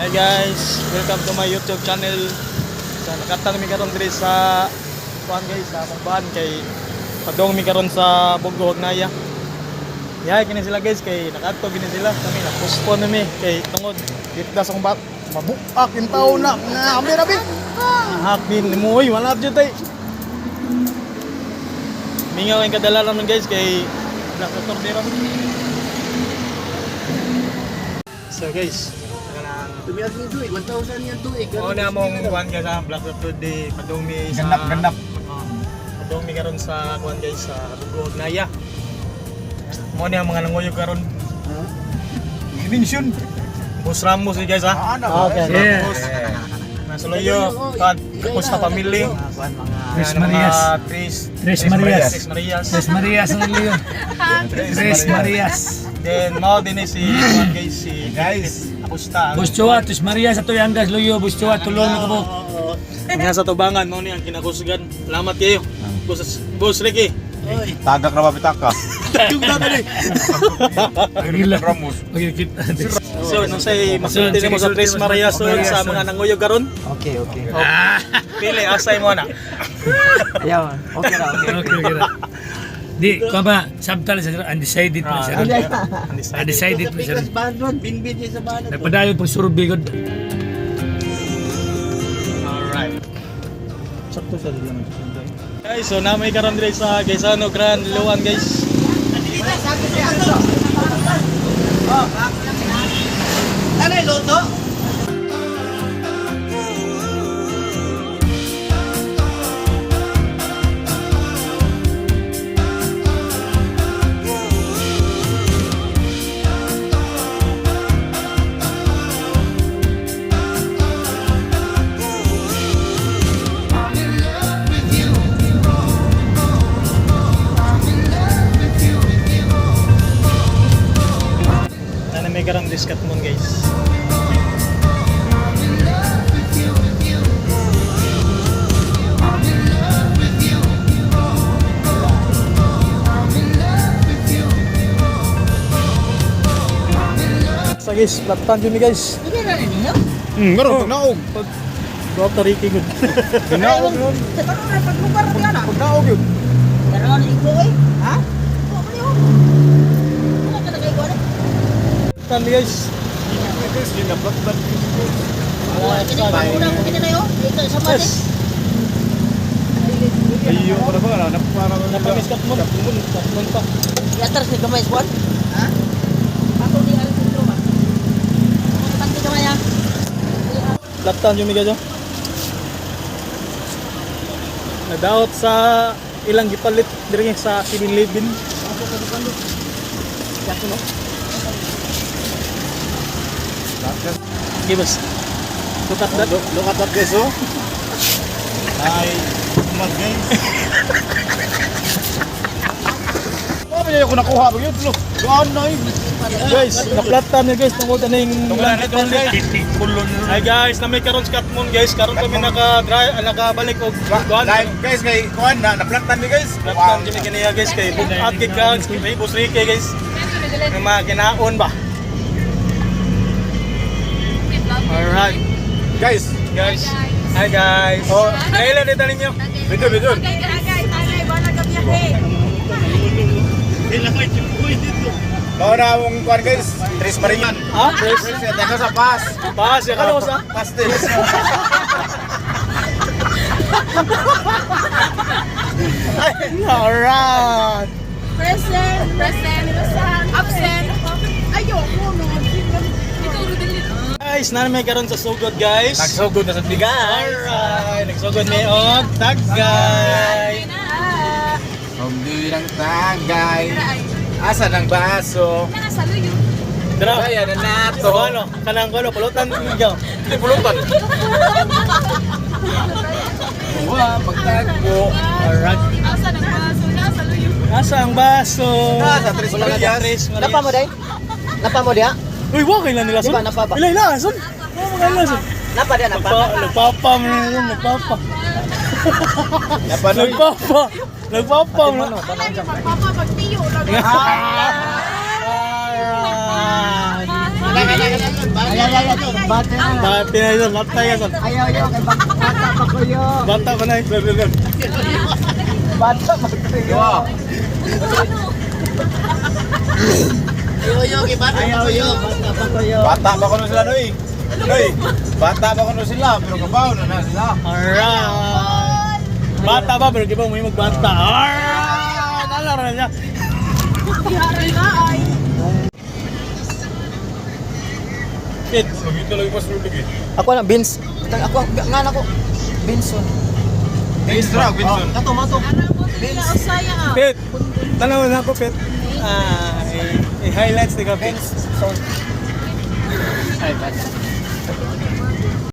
Hi guys, welcome to my YouTube channel. Sa nakatang mi karon diri sa kuan guys, sa Mumban kay padong mi karon sa Bugog Naya. Yahay kini sila guys kay nakadto gini sila kami na postpone mi kay tungod kita sa bat mabuak in taon na amir abi. Hakbin mo oy wala jud tay. Mingaw ang kadalaran man guys kay black motor dira. So guys, Tumiyag ni duig, 1,000 yan duig. oo na mong kuhan ka sa Black Road Day, padumi sa... Ganap. Padumi karon sa kuhan guys, sa Bugog Naya. Mo na ang mga nanguyo karon. Dimension. Bus Ramos eh guys ha? Okay. Ramos. Nasuluyo, kad kapos sa pamilya. Tres Marias. Tres Marias. Tres Marias ang liyo. Tres Marias. Then, mao din si kuhan guys, si Guys. Apusta. Bus Chua, Tres Marias ato yang gas luyo. Bus Chua, tulong mo ko. Nga sa tubangan, mo ni ang kinakusgan. Salamat kayo. Boss Ricky. Tagak na mapitaka. Yung dati Gila. Ramos. So, nung say masulti mo sa Tres Marias sa mga nanguyog karon. Okay. Pili asay mo na. Ayaw, okay na. Okay. Di, ko ba, samtal sa undecided pa siya. Undecided pa siya. Pikas bandron, binbin siya sa banan. Nagpadayon pag surubigod. Alright. Sakto sa diyan. Guys, so namay karon dire sa Gaisano Grand Luan guys. Ano yung loto? May karon diskat mon guys. Sa guys, platan yun guys. Meron pagnaog. Go to Ricky good. Pagnaog yun. Pagnaog yun. Platan guys. Sinaplatan. Yes. Ayun para ba? Napamiskat mo. Katmon pa. Yatar si kamay squad? Ha? Ako di alam sentro ba? Tanti kamay ah. Platan yun guys. Nadaot sa ilang gipalit diri sa 7-Eleven. Yato no? Give us. Look at that. Look at that guys oh. Ay, mag guys. Ano niya ko nakuha ba yun? Look, doon na yun. Guys, naplatan niya guys tungkol na yung Tungkol na guys. Hi guys, na may karon sa Katmon guys. Karon kami nakabalik og kuan. Guys, kay kuhan na, naplatan ni guys. Platan kami kaniya guys kay bukat kay guys, kay Boss Ricky guys. May mga kinaon ba? Alright. Guys, Hi guys. Oh, Kailan dito ninyo? bidon. Mao na mong kuhan guys. Tres Marian. Ah, press. Teka sa pass. Pass ya kalo sa. Pastes. Alright. Present. Absent. Ayoko, mga absent. Guys, na may karon sa sugod guys. Nagsugod na sa bigas. Alright, nagsugod ni og tagay. Hindi ng tagay. Asa ng baso? Dra. Kaya na nato. So ano, kanang kuno pulutan ninyo. Hindi pulutan. Wa, magtagpo. Alright. Asa ang baso? Sa Tres Marias. Napa mo day? Napa mo dia? Uy, wa kailan nila son? Di ba, napa ba? Ilay na son. Wa magala son. Napa dia napa? Nagpapa mo na son, nagpapa. Napanoy. Nagpapa mo na. Papa, pagtiyo lang. Alright. Kaya Bata na. Bati na yun, matay ka son. Ayaw, ayaw. Kay bata pa ko yun. Bata ko na yun. Bata pa ko yun. Ayaw, ayaw. Bata pa ko yun. Bata pa ko na sila, Noy. Noy, bata pa ko na sila, pero kabaw na sila. Alright. Bata ba, pero di ba may magbata? Alright. Nalaro na niya. Iharal ka ay. Pit. Ito lagi pas rulig eh. Ako na, Vince. Ako, nga ako. Vinson. Extra, Winson. Kato, mato. Kaya usaya ah. Pit. Tanaw na ako, Pit. I-highlights ni ka, Pit. Vince. Ay, bata.